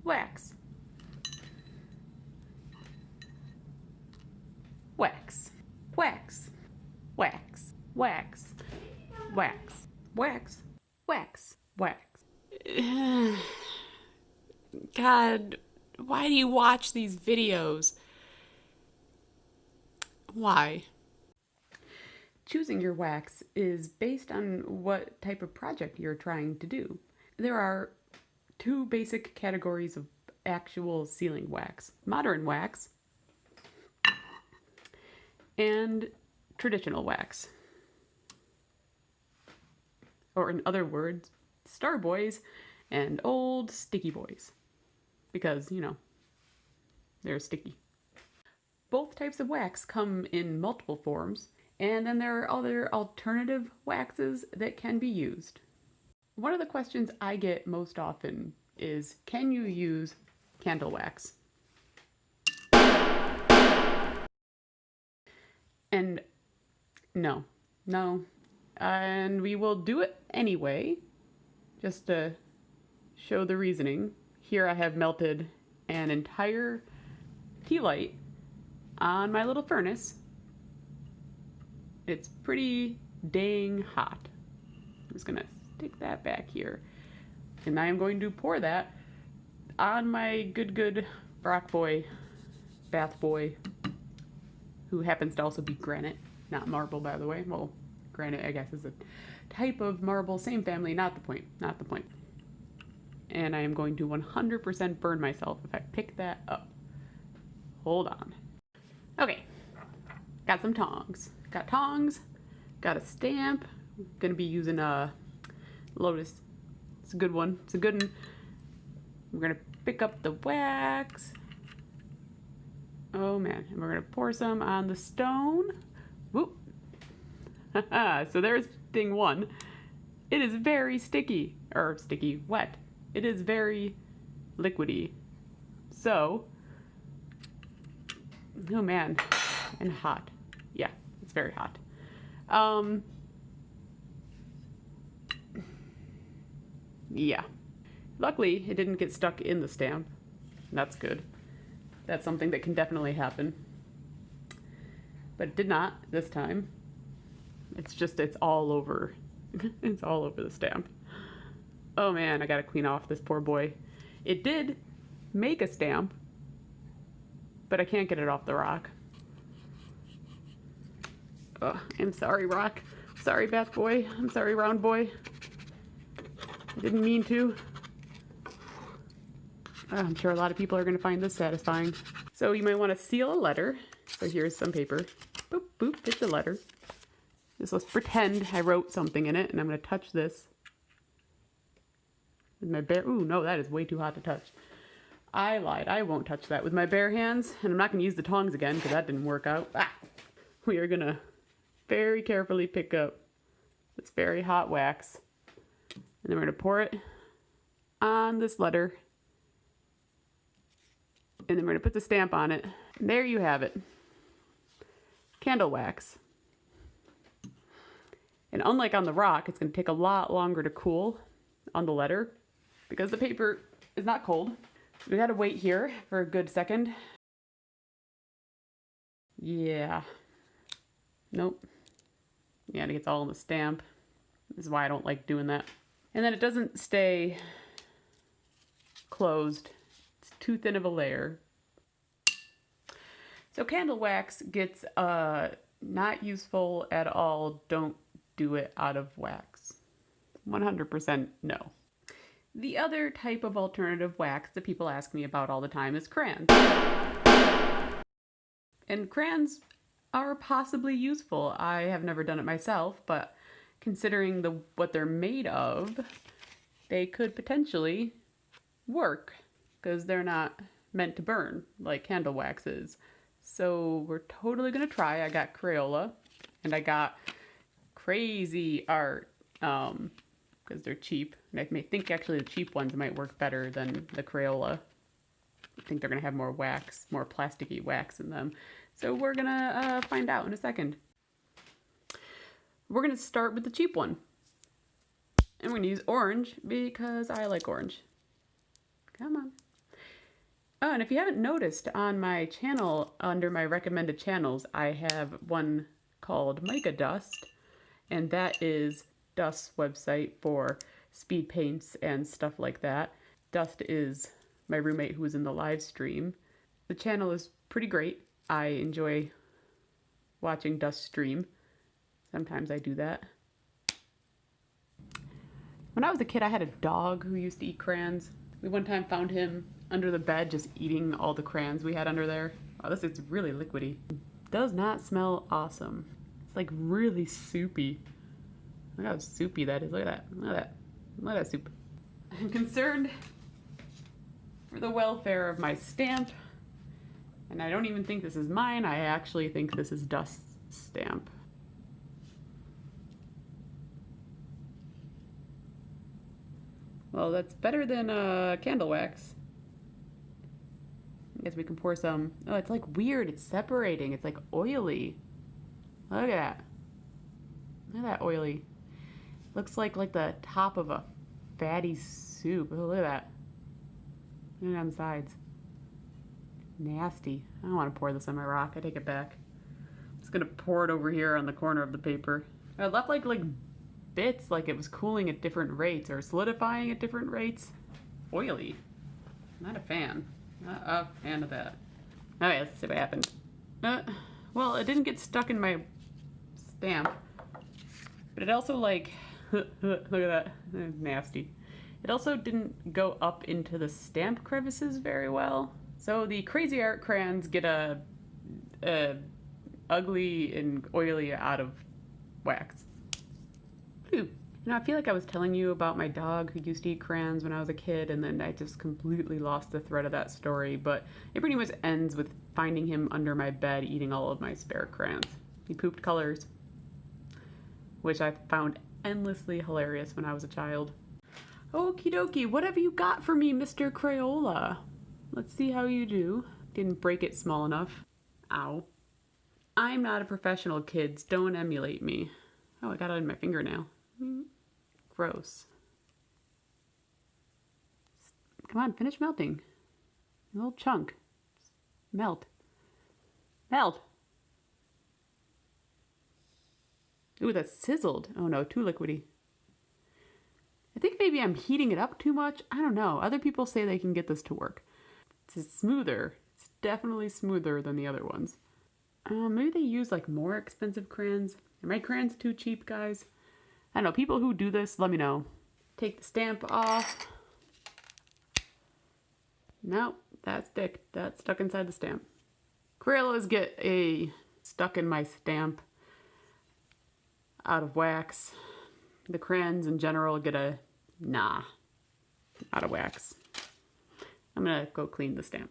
wax, wax, wax, wax, wax, wax, wax, wax, wax. God, why do you watch these videos? Why? Choosing your wax is based on what type of project you're trying to do. There are two basic categories of actual sealing wax: modern wax and traditional wax. Or in other words, Star Boys and old sticky boys. Because, you know, they're sticky. Both types of wax come in multiple forms, and then there are other alternative waxes that can be used. One of the questions I get most often is, can you use candle wax? And no. And we will do it anyway, just to show the reasoning. Here I have melted an entire tea light on my little furnace. It's pretty dang hot. I'm just gonna stick that back here. And I am going to pour that on my good rock boy, bath boy, who happens to also be granite, not marble, by the way. Well, granite, I guess, is a type of marble, same family, not the point. And I am going to 100% burn myself if I pick that up. Hold on. Okay, got some tongs. Got tongs, got a stamp. I'm gonna be using a Lotus. It's a good one. It's a good one. We're gonna pick up the wax. Oh man, and we're gonna pour some on the stone. Whoop. So there's thing one. It is very sticky, or sticky, wet. It is very liquidy. So, oh man, and hot. Yeah, it's very hot. Yeah. Luckily, it didn't get stuck in the stamp. That's good. That's something that can definitely happen. But it did not this time. It's all over. It's all over the stamp. Oh man, I gotta clean off this poor boy. It did make a stamp, but I can't get it off the rock. Oh, I'm sorry, rock. Sorry, bath boy. I'm sorry, round boy. I didn't mean to. I'm sure a lot of people are going to find this satisfying. So you might want to seal a letter. So here's some paper. Boop, boop, it's a letter. Just let's pretend I wrote something in it, and I'm going to touch this with my bare... Ooh, no, that is way too hot to touch. I lied. I won't touch that with my bare hands, and I'm not going to use the tongs again because that didn't work out. We are going to very carefully pick up this very hot wax, and then we're going to pour it on this letter, and then we're going to put the stamp on it. And there you have it. Candle wax. And unlike on the rock, it's going to take a lot longer to cool on the letter because the paper is not cold. We got to wait here for a good second. Yeah. Nope. Yeah, and it gets all in the stamp. This is why I don't like doing that. And then it doesn't stay closed. It's too thin of a layer. So candle wax gets not useful at all. Don't do it out of wax. 100% no. The other type of alternative wax that people ask me about all the time is crayons. And crayons are possibly useful. I have never done it myself, but considering what they're made of, they could potentially work because they're not meant to burn like candle wax is. So we're totally gonna try. I got Crayola and I got Crazy Art because they're cheap. And I may think actually the cheap ones might work better than the Crayola. I think they're gonna have more wax, more plasticky wax in them. So we're gonna find out in a second. We're gonna start with the cheap one. And we're gonna use orange because I like orange. Come on. Oh, and if you haven't noticed, on my channel, under my recommended channels, I have one called Mica Dust, and that is Dust's website for speed paints and stuff like that. Dust is my roommate who was in the live stream. The channel is pretty great. I enjoy watching Dust stream. Sometimes I do that. When I was a kid, I had a dog who used to eat crayons. We one time found him under the bed just eating all the crayons we had under there. Wow, this is really liquidy. Does not smell awesome. It's like really soupy. Look how soupy that is. Look at that. Look at that. Look at that soup. I'm concerned for the welfare of my stamp. And I don't even think this is mine. I actually think this is Dust's stamp. Well, that's better than candle wax. I guess we can pour some. Oh, it's like weird. It's separating. It's like oily. Look at that. Look at that oily. Looks like the top of a fatty soup. Oh, look at that. Look on the sides. Nasty. I don't want to pour this on my rock. I take it back. I'm just gonna pour it over here on the corner of the paper. I left like bits, like it was cooling at different rates or solidifying at different rates. Oily. Not a fan. Not a fan of that. Okay, let's see what happened. Well, it didn't get stuck in my stamp, but it also like, look at that, nasty. It also didn't go up into the stamp crevices very well. So the Crazy Art crayons get a ugly and oily out of wax. Whew. You know, I feel like I was telling you about my dog who used to eat crayons when I was a kid, and then I just completely lost the thread of that story, but it pretty much ends with finding him under my bed eating all of my spare crayons. He pooped colors, which I found endlessly hilarious when I was a child. Okie dokie, what have you got for me, Mr. Crayola? Let's see how you do. Didn't break it small enough. Ow. I'm not a professional, kids. Don't emulate me. Oh, I got it in my fingernail. Gross. Come on, finish melting. A little chunk. Melt. Melt! Ooh, that's sizzled. Oh no, too liquidy. I think maybe I'm heating it up too much. I don't know. Other people say they can get this to work. It's smoother. It's definitely smoother than the other ones. Maybe they use like more expensive crayons. Are my crayons too cheap, guys? I don't know. People who do this, let me know. Take the stamp off. Nope, that's stuck inside the stamp. Crayolas get stuck in my stamp out of wax. The crayons in general get out of wax. I'm gonna go clean the stamp.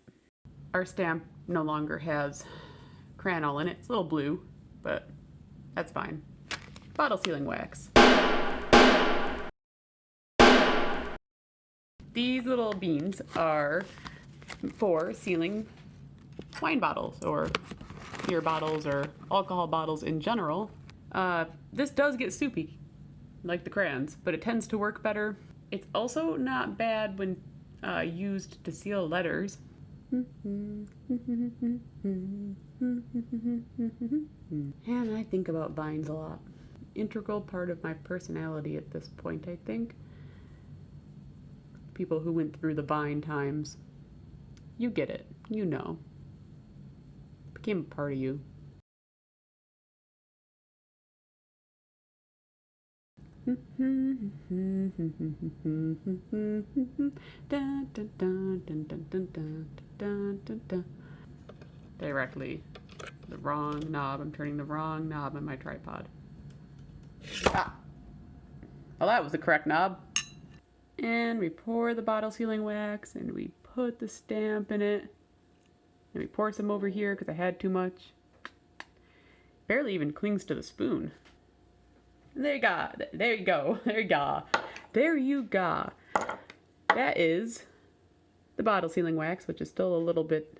Our stamp no longer has crayon in it. It's a little blue, but that's fine. Bottle sealing wax. These little beans are for sealing wine bottles or beer bottles or alcohol bottles in general. This does get soupy, like the crayons, but it tends to work better. It's also not bad when used to seal letters. And I think about binds a lot. Integral part of my personality at this point, I think. People who went through the bind times, you get it, you know. It became a part of you. Directly. The wrong knob. I'm turning the wrong knob on my tripod. Ah! Well, that was the correct knob. And we pour the bottle sealing wax and we put the stamp in it. And we pour some over here because I had too much. Barely even clings to the spoon. And there you go. There you go. There you go. There you go. That is the bottle sealing wax, which is still a little bit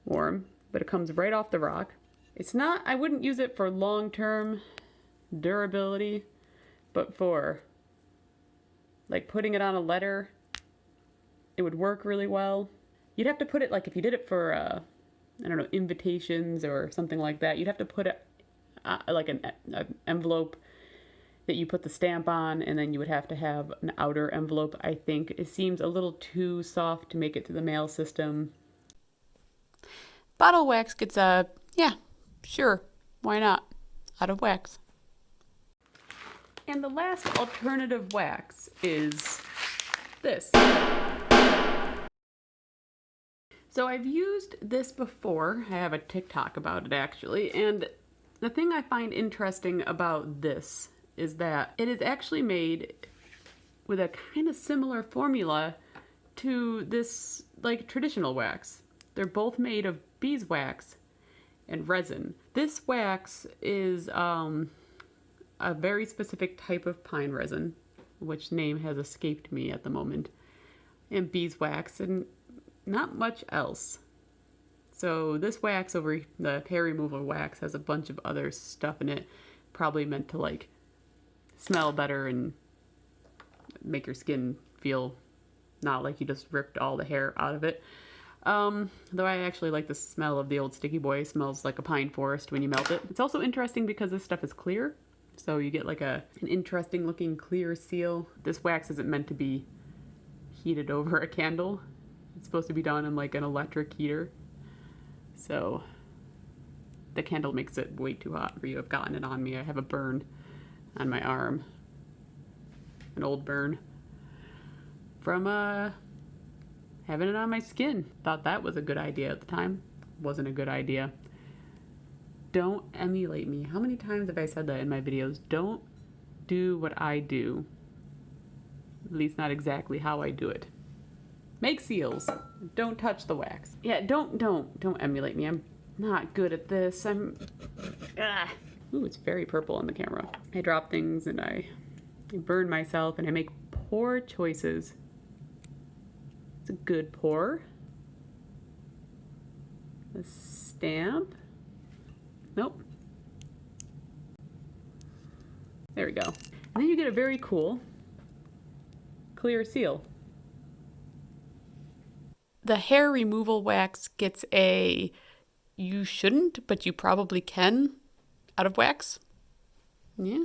warm, but it comes right off the rock. It's not, I wouldn't use it for long-term durability, but for like putting it on a letter, it would work really well. You'd have to put it, like if you did it for, I don't know, invitations or something like that, you'd have to put it like an envelope that you put the stamp on, and then you would have to have an outer envelope, I think. It seems a little too soft to make it to the mail system. Bottle wax gets yeah, sure, why not? Out of wax. And the last alternative wax is this. So I've used this before. I have a TikTok about it actually, and the thing I find interesting about this is that it is actually made with a kind of similar formula to this like traditional wax. They're both made of beeswax and resin. This wax is a very specific type of pine resin, which name has escaped me at the moment, and beeswax, and not much else. So this wax over the hair removal wax has a bunch of other stuff in it, probably meant to like smell better and make your skin feel not like you just ripped all the hair out of it. Though I actually like the smell of the old Sticky Boy. It smells like a pine forest when you melt it. It's also interesting because this stuff is clear, so you get like an interesting looking clear seal. This wax isn't meant to be heated over a candle. It's supposed to be done in like an electric heater. So the candle makes it way too hot for you. I've gotten it on me. I have a burn on my arm. An old burn from having it on my skin. Thought that was a good idea at the time. Wasn't a good idea. Don't emulate me. How many times have I said that in my videos? Don't do what I do. At least not exactly how I do it. Make seals. Don't touch the wax. Yeah, don't emulate me. I'm not good at this. Ooh, it's very purple on the camera. I drop things and I burn myself and I make poor choices. It's a good pour. A stamp. Nope. There we go. And then you get a very cool clear seal. The hair removal wax gets a you shouldn't, but you probably can out of wax. Yeah.